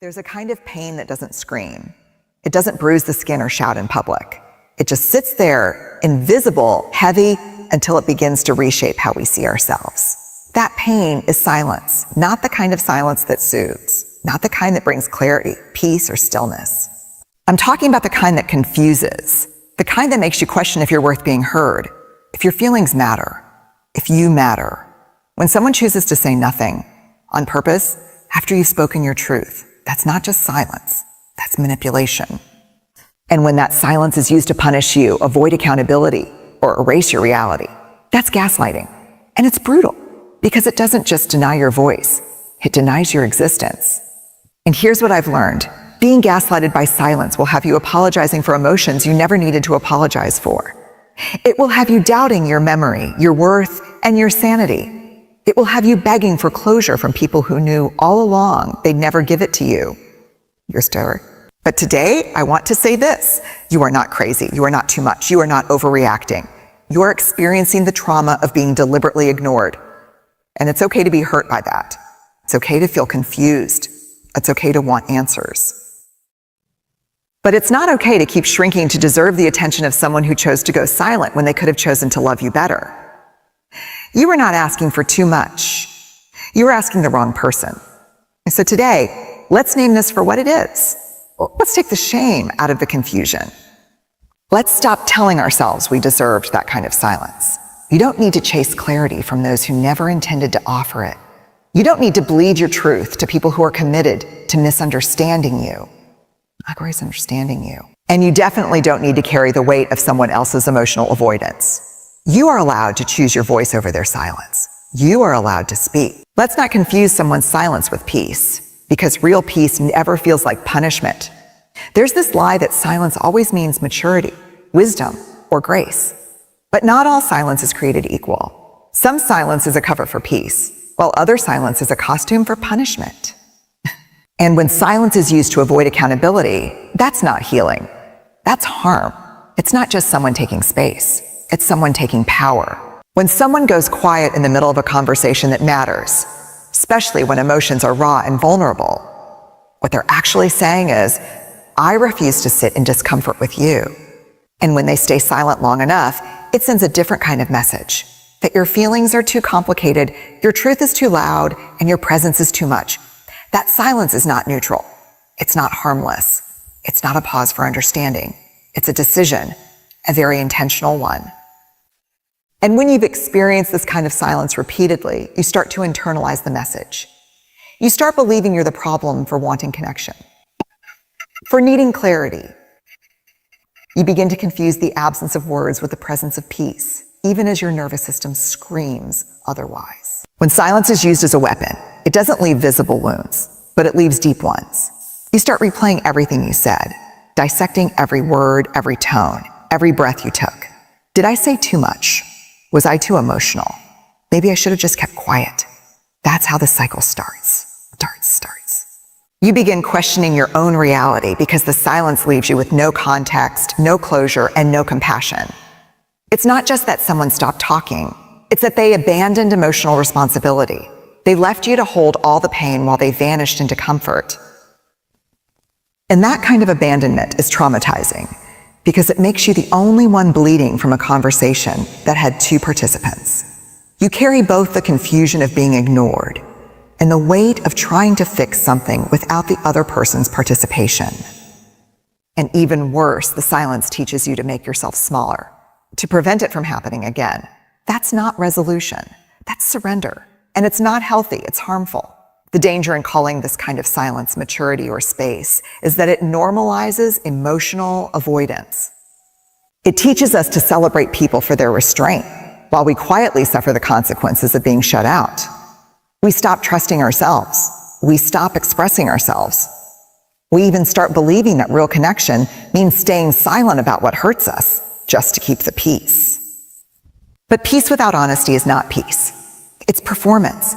There's a kind of pain that doesn't scream. It doesn't bruise the skin or shout in public. It just sits there, invisible, heavy, until it begins to reshape how we see ourselves. That pain is silence, not the kind of silence that soothes, not the kind that brings clarity, peace, or stillness. I'm talking about the kind that confuses, the kind that makes you question if you're worth being heard, if your feelings matter, if you matter. When someone chooses to say nothing, on purpose, after you've spoken your truth, that's not just silence, that's manipulation. And when that silence is used to punish you, avoid accountability, or erase your reality, that's gaslighting. And it's brutal, because it doesn't just deny your voice, it denies your existence. And here's what I've learned. Being gaslighted by silence will have you apologizing for emotions you never needed to apologize for. It will have you doubting your memory, your worth, and your sanity. It will have you begging for closure from people who knew all along they'd never give it to you, your story. But today, I want to say this. You are not crazy. You are not too much. You are not overreacting. You are experiencing the trauma of being deliberately ignored. And it's okay to be hurt by that. It's okay to feel confused. It's okay to want answers. But it's not okay to keep shrinking to deserve the attention of someone who chose to go silent when they could have chosen to love you better. You are not asking for too much. You are asking the wrong person. And so today, let's name this for what it is. Let's take the shame out of the confusion. Let's stop telling ourselves we deserved that kind of silence. You don't need to chase clarity from those who never intended to offer it. You don't need to bleed your truth to people who are committed to misunderstanding you. Not always understanding you. And you definitely don't need to carry the weight of someone else's emotional avoidance. You are allowed to choose your voice over their silence. You are allowed to speak. Let's not confuse someone's silence with peace, because real peace never feels like punishment. There's this lie that silence always means maturity, wisdom, or grace. But not all silence is created equal. Some silence is a cover for peace, while other silence is a costume for punishment. And when silence is used to avoid accountability, that's not healing. That's harm. It's not just someone taking space. It's someone taking power. When someone goes quiet in the middle of a conversation that matters, especially when emotions are raw and vulnerable, what they're actually saying is, I refuse to sit in discomfort with you. And when they stay silent long enough, it sends a different kind of message, that your feelings are too complicated, your truth is too loud, and your presence is too much. That silence is not neutral. It's not harmless. It's not a pause for understanding. It's a decision, a very intentional one. And when you've experienced this kind of silence repeatedly, you start to internalize the message. You start believing you're the problem for wanting connection, for needing clarity. You begin to confuse the absence of words with the presence of peace, even as your nervous system screams otherwise. When silence is used as a weapon, it doesn't leave visible wounds, but it leaves deep ones. You start replaying everything you said, dissecting every word, every tone, every breath you took. Did I say too much? Was I too emotional? Maybe I should have just kept quiet. That's how the cycle starts. You begin questioning your own reality because the silence leaves you with no context, no closure, and no compassion. It's not just that someone stopped talking. It's that they abandoned emotional responsibility. They left you to hold all the pain while they vanished into comfort. And that kind of abandonment is traumatizing because it makes you the only one bleeding from a conversation that had two participants. You carry both the confusion of being ignored and the weight of trying to fix something without the other person's participation. And even worse, the silence teaches you to make yourself smaller, to prevent it from happening again. That's not resolution. That's surrender. And it's not healthy, it's harmful. The danger in calling this kind of silence maturity or space is that it normalizes emotional avoidance. It teaches us to celebrate people for their restraint, while we quietly suffer the consequences of being shut out. We stop trusting ourselves. We stop expressing ourselves. We even start believing that real connection means staying silent about what hurts us, just to keep the peace. But peace without honesty is not peace. It's performance.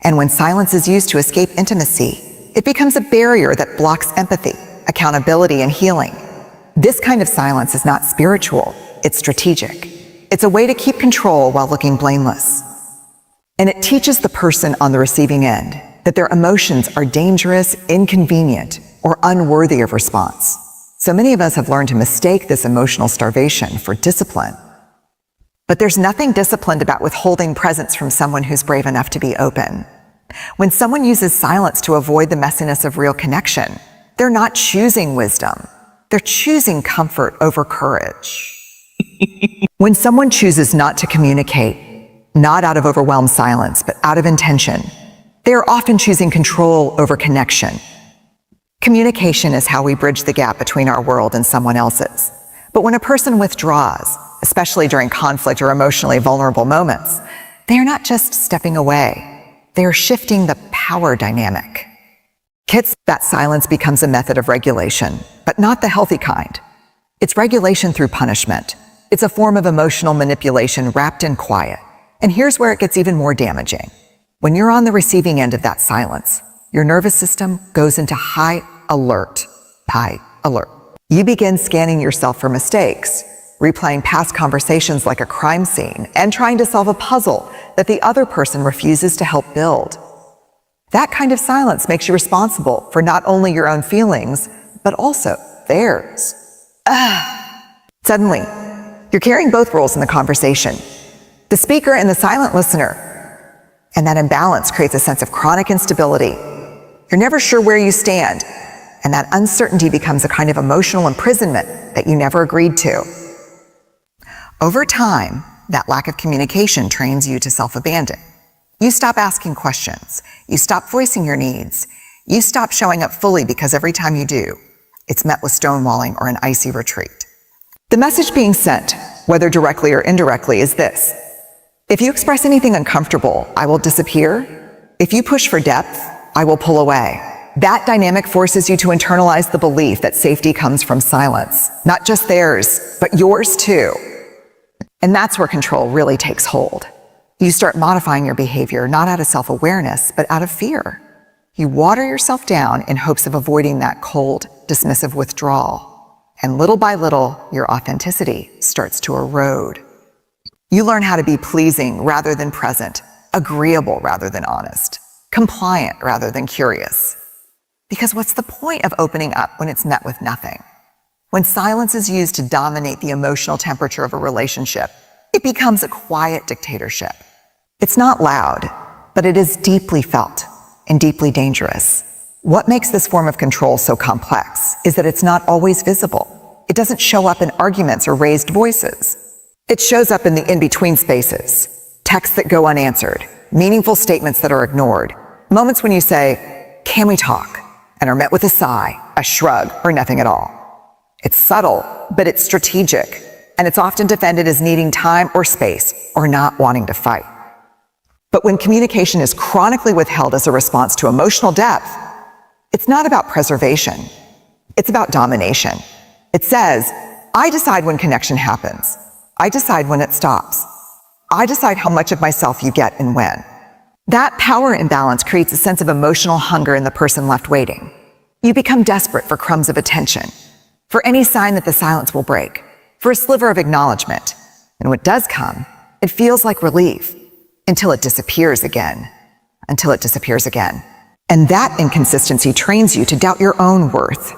And when silence is used to escape intimacy, it becomes a barrier that blocks empathy, accountability, and healing. This kind of silence is not spiritual, it's strategic. It's a way to keep control while looking blameless. And it teaches the person on the receiving end that their emotions are dangerous, inconvenient, or unworthy of response. So many of us have learned to mistake this emotional starvation for discipline. But there's nothing disciplined about withholding presence from someone who's brave enough to be open. When someone uses silence to avoid the messiness of real connection, they're not choosing wisdom. They're choosing comfort over courage. When someone chooses not to communicate, not out of overwhelmed silence, but out of intention, they are often choosing control over connection. Communication is how we bridge the gap between our world and someone else's. But when a person withdraws, especially during conflict or emotionally vulnerable moments, they are not just stepping away. They are shifting the power dynamic. Kids, that silence becomes a method of regulation, but not the healthy kind. It's regulation through punishment. It's a form of emotional manipulation wrapped in quiet. And here's where it gets even more damaging. When you're on the receiving end of that silence, your nervous system goes into high alert. You begin scanning yourself for mistakes, replaying past conversations like a crime scene, and trying to solve a puzzle that the other person refuses to help build. That kind of silence makes you responsible for not only your own feelings, but also theirs. Suddenly, you're carrying both roles in the conversation, the speaker and the silent listener. And that imbalance creates a sense of chronic instability. You're never sure where you stand, and that uncertainty becomes a kind of emotional imprisonment that you never agreed to. Over time, that lack of communication trains you to self-abandon. You stop asking questions. You stop voicing your needs. You stop showing up fully because every time you do, it's met with stonewalling or an icy retreat. The message being sent, whether directly or indirectly, is this: if you express anything uncomfortable, I will disappear. If you push for depth, I will pull away. That dynamic forces you to internalize the belief that safety comes from silence, not just theirs, but yours too. And that's where control really takes hold. You start modifying your behavior not out of self-awareness, but out of fear. You water yourself down in hopes of avoiding that cold, dismissive withdrawal. And little by little, your authenticity starts to erode. You learn how to be pleasing rather than present, agreeable rather than honest, compliant rather than curious. Because what's the point of opening up when it's met with nothing? When silence is used to dominate the emotional temperature of a relationship, it becomes a quiet dictatorship. It's not loud, but it is deeply felt and deeply dangerous. What makes this form of control so complex is that it's not always visible. It doesn't show up in arguments or raised voices. It shows up in the in-between spaces, texts that go unanswered, meaningful statements that are ignored, moments when you say, "Can we talk?" and are met with a sigh, a shrug, or nothing at all. It's subtle, but it's strategic, and it's often defended as needing time or space or not wanting to fight. But when communication is chronically withheld as a response to emotional depth, it's not about preservation. It's about domination. It says, I decide when connection happens. I decide when it stops. I decide how much of myself you get and when. That power imbalance creates a sense of emotional hunger in the person left waiting. You become desperate for crumbs of attention, for any sign that the silence will break, for a sliver of acknowledgement. And when it does come, it feels like relief until it disappears again, And that inconsistency trains you to doubt your own worth.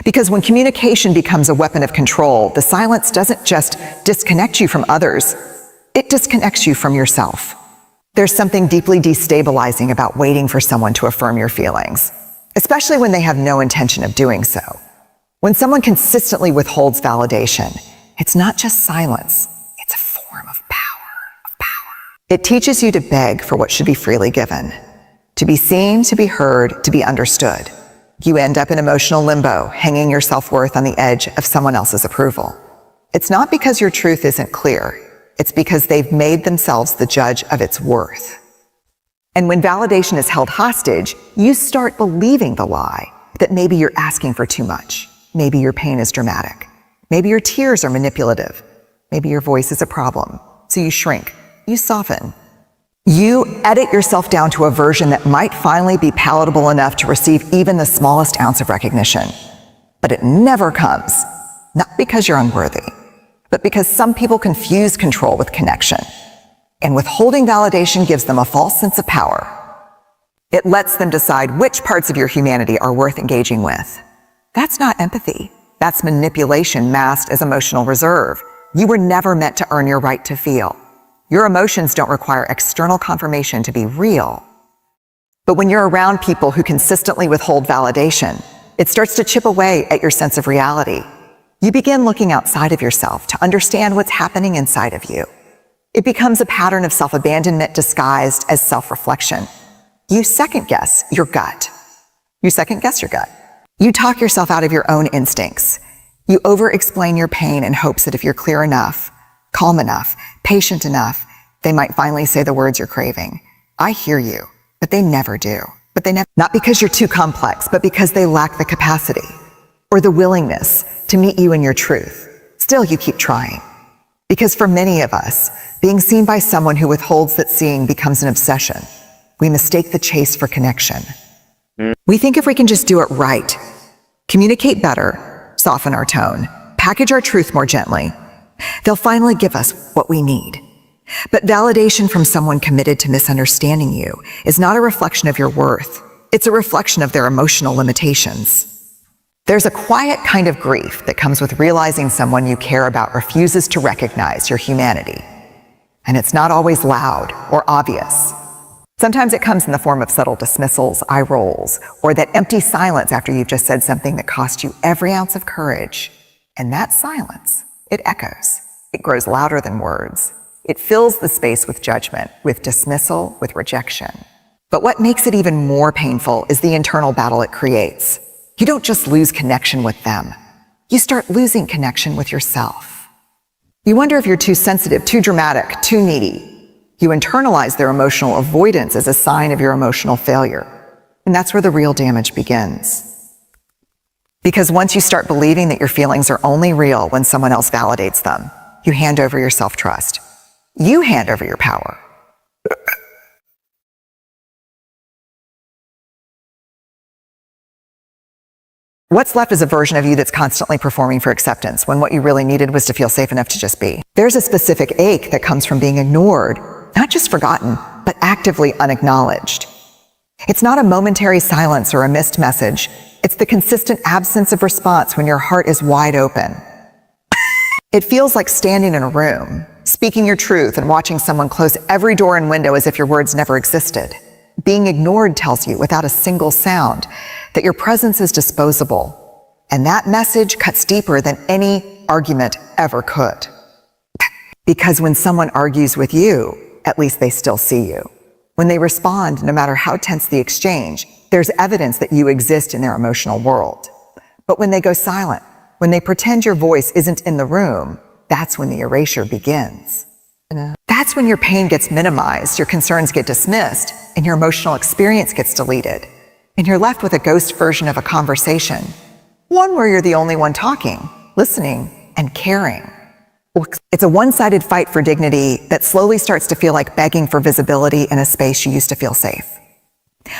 Because when communication becomes a weapon of control, the silence doesn't just disconnect you from others, it disconnects you from yourself. There's something deeply destabilizing about waiting for someone to affirm your feelings, especially when they have no intention of doing so. When someone consistently withholds validation, it's not just silence, it's a form of power. It teaches you to beg for what should be freely given, to be seen, to be heard, to be understood. You end up in emotional limbo, hanging your self-worth on the edge of someone else's approval. It's not because your truth isn't clear. It's because they've made themselves the judge of its worth. And when validation is held hostage, you start believing the lie that maybe you're asking for too much. Maybe your pain is dramatic. Maybe your tears are manipulative. Maybe your voice is a problem. So you shrink. You soften. You edit yourself down to a version that might finally be palatable enough to receive even the smallest ounce of recognition. But it never comes, not because you're unworthy, but because some people confuse control with connection. And withholding validation gives them a false sense of power. It lets them decide which parts of your humanity are worth engaging with. That's not empathy. That's manipulation masked as emotional reserve. You were never meant to earn your right to feel. Your emotions don't require external confirmation to be real. But when you're around people who consistently withhold validation, it starts to chip away at your sense of reality. You begin looking outside of yourself to understand what's happening inside of you. It becomes a pattern of self-abandonment disguised as self-reflection. You second-guess your gut. You talk yourself out of your own instincts. You over-explain your pain in hopes that if you're clear enough, calm enough, patient enough, they might finally say the words you're craving. I hear you, but they never do. Not because you're too complex, but because they lack the capacity or the willingness to meet you in your truth. Still, you keep trying. Because for many of us, being seen by someone who withholds that seeing becomes an obsession. We mistake the chase for connection. We think if we can just do it right, communicate better, soften our tone, package our truth more gently, they'll finally give us what we need. But validation from someone committed to misunderstanding you is not a reflection of your worth. It's a reflection of their emotional limitations. There's a quiet kind of grief that comes with realizing someone you care about refuses to recognize your humanity. And it's not always loud or obvious. Sometimes it comes in the form of subtle dismissals, eye rolls, or that empty silence after you've just said something that cost you every ounce of courage. And that silence, it echoes. It grows louder than words. It fills the space with judgment, with dismissal, with rejection. But what makes it even more painful is the internal battle it creates. You don't just lose connection with them. You start losing connection with yourself. You wonder if you're too sensitive, too dramatic, too needy. You internalize their emotional avoidance as a sign of your emotional failure. And that's where the real damage begins. Because once you start believing that your feelings are only real when someone else validates them, you hand over your self-trust. You hand over your power. What's left is a version of you that's constantly performing for acceptance when what you really needed was to feel safe enough to just be. There's a specific ache that comes from being ignored, not just forgotten, but actively unacknowledged. It's not a momentary silence or a missed message. It's the consistent absence of response when your heart is wide open. It feels like standing in a room, speaking your truth and watching someone close every door and window as if your words never existed. Being ignored tells you, without a single sound, that your presence is disposable. And that message cuts deeper than any argument ever could. Because when someone argues with you, at least they still see you. When they respond, no matter how tense the exchange, there's evidence that you exist in their emotional world. But when they go silent, when they pretend your voice isn't in the room, that's when the erasure begins. That's when your pain gets minimized, your concerns get dismissed, and your emotional experience gets deleted. And you're left with a ghost version of a conversation. One where you're the only one talking, listening, and caring. It's a one-sided fight for dignity that slowly starts to feel like begging for visibility in a space you used to feel safe.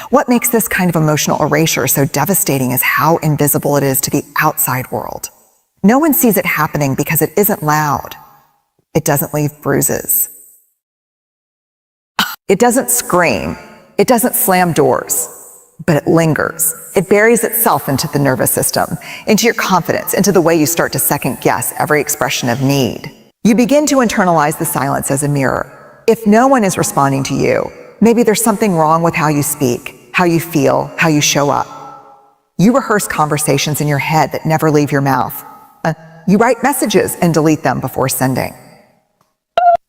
What makes this kind of emotional erasure so devastating is how invisible it is to the outside world. No one sees it happening because it isn't loud. It doesn't leave bruises. It doesn't scream. It doesn't slam doors. But it lingers. It buries itself into the nervous system, into your confidence, into the way you start to second guess every expression of need. You begin to internalize the silence as a mirror. If no one is responding to you, maybe there's something wrong with how you speak, how you feel, how you show up. You rehearse conversations in your head that never leave your mouth. You write messages and delete them before sending.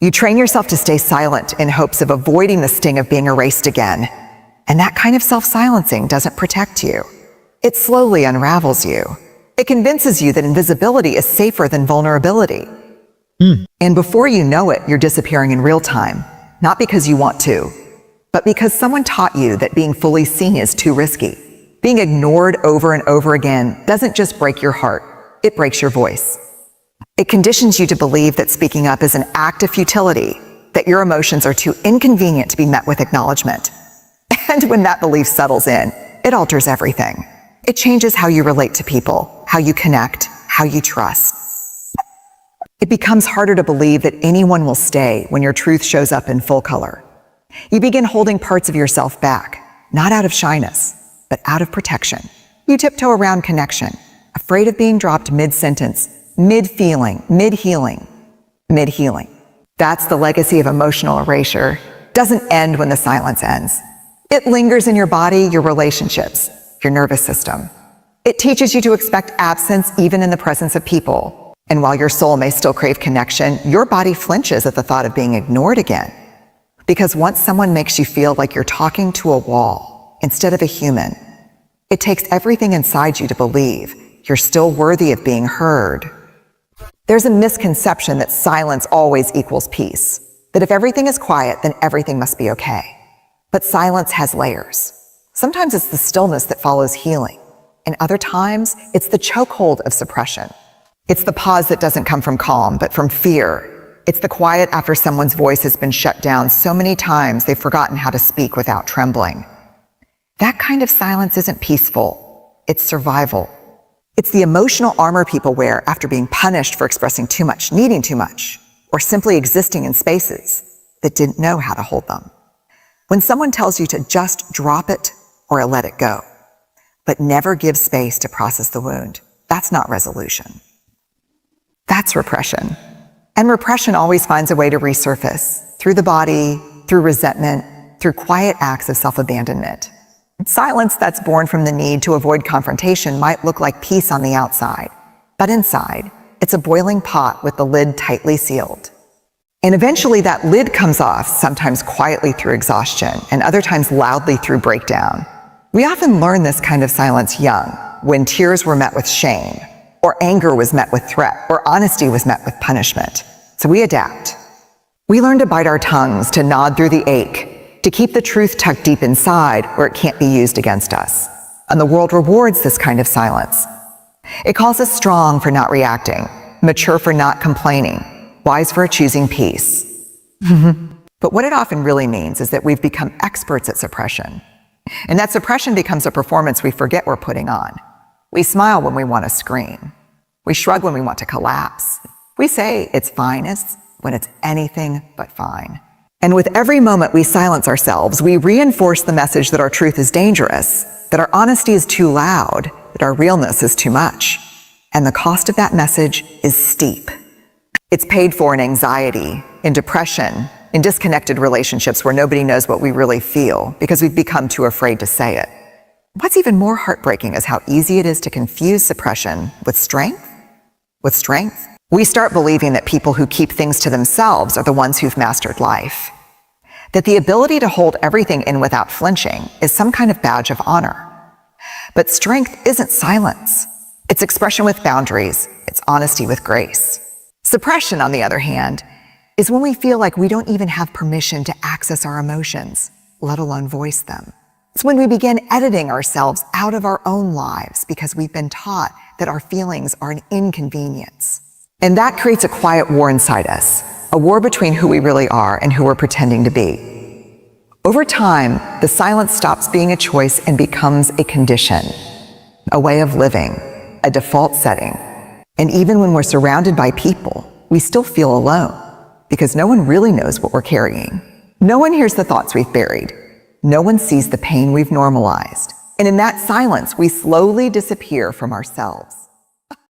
You train yourself to stay silent in hopes of avoiding the sting of being erased again. And that kind of self-silencing doesn't protect you. It slowly unravels you. It convinces you that invisibility is safer than vulnerability. And before you know it, you're disappearing in real time, not because you want to, but because someone taught you that being fully seen is too risky. Being ignored over and over again doesn't just break your heart, it breaks your voice. It conditions you to believe that speaking up is an act of futility, that your emotions are too inconvenient to be met with acknowledgement. And when that belief settles in, it alters everything. It changes how you relate to people, how you connect, how you trust. It becomes harder to believe that anyone will stay when your truth shows up in full color. You begin holding parts of yourself back. not out of shyness, but out of protection. You tiptoe around connection, afraid of being dropped mid-sentence, mid-feeling, mid-healing, mid-healing. That's the legacy of emotional erasure. Doesn't end when the silence ends. It lingers in your body, your relationships, your nervous system. It teaches you to expect absence even in the presence of people. And while your soul may still crave connection, your body flinches at the thought of being ignored again. Because once someone makes you feel like you're talking to a wall instead of a human, it takes everything inside you to believe you're still worthy of being heard. There's a misconception that silence always equals peace, that if everything is quiet, then everything must be okay. But silence has layers. Sometimes it's the stillness that follows healing, and other times it's the chokehold of suppression. It's the pause that doesn't come from calm, but from fear. It's the quiet after someone's voice has been shut down so many times they've forgotten how to speak without trembling. That kind of silence isn't peaceful, it's survival. It's the emotional armor people wear after being punished for expressing too much, needing too much, or simply existing in spaces that didn't know how to hold them. When someone tells you to just drop it or let it go, but never give space to process the wound, that's not resolution. That's repression. And repression always finds a way to resurface, through the body, through resentment, through quiet acts of self-abandonment. Silence that's born from the need to avoid confrontation might look like peace on the outside, but inside, it's a boiling pot with the lid tightly sealed. And eventually that lid comes off, sometimes quietly through exhaustion, and other times loudly through breakdown. We often learn this kind of silence young, when tears were met with shame, or anger was met with threat, or honesty was met with punishment. So we adapt. We learn to bite our tongues, to nod through the ache, to keep the truth tucked deep inside where it can't be used against us. And the world rewards this kind of silence. It calls us strong for not reacting, mature for not complaining, wise for choosing peace. But what it often really means is that we've become experts at suppression. And that suppression becomes a performance we forget we're putting on. We smile when we want to scream. We shrug when we want to collapse. We say it's finest when it's anything but fine. And with every moment we silence ourselves, we reinforce the message that our truth is dangerous, that our honesty is too loud, that our realness is too much. And the cost of that message is steep. It's paid for in anxiety, in depression, in disconnected relationships where nobody knows what we really feel because we've become too afraid to say it. What's even more heartbreaking is how easy it is to confuse suppression with strength. With strength, we start believing that people who keep things to themselves are the ones who've mastered life. That the ability to hold everything in without flinching is some kind of badge of honor. But strength isn't silence. It's expression with boundaries. It's honesty with grace. Suppression, on the other hand, is when we feel like we don't even have permission to access our emotions, let alone voice them. It's when we begin editing ourselves out of our own lives because we've been taught that our feelings are an inconvenience. And that creates a quiet war inside us, a war between who we really are and who we're pretending to be. Over time, the silence stops being a choice and becomes a condition, a way of living, a default setting. And even when we're surrounded by people, we still feel alone because no one really knows what we're carrying. No one hears the thoughts we've buried. No one sees the pain we've normalized. And in that silence, we slowly disappear from ourselves.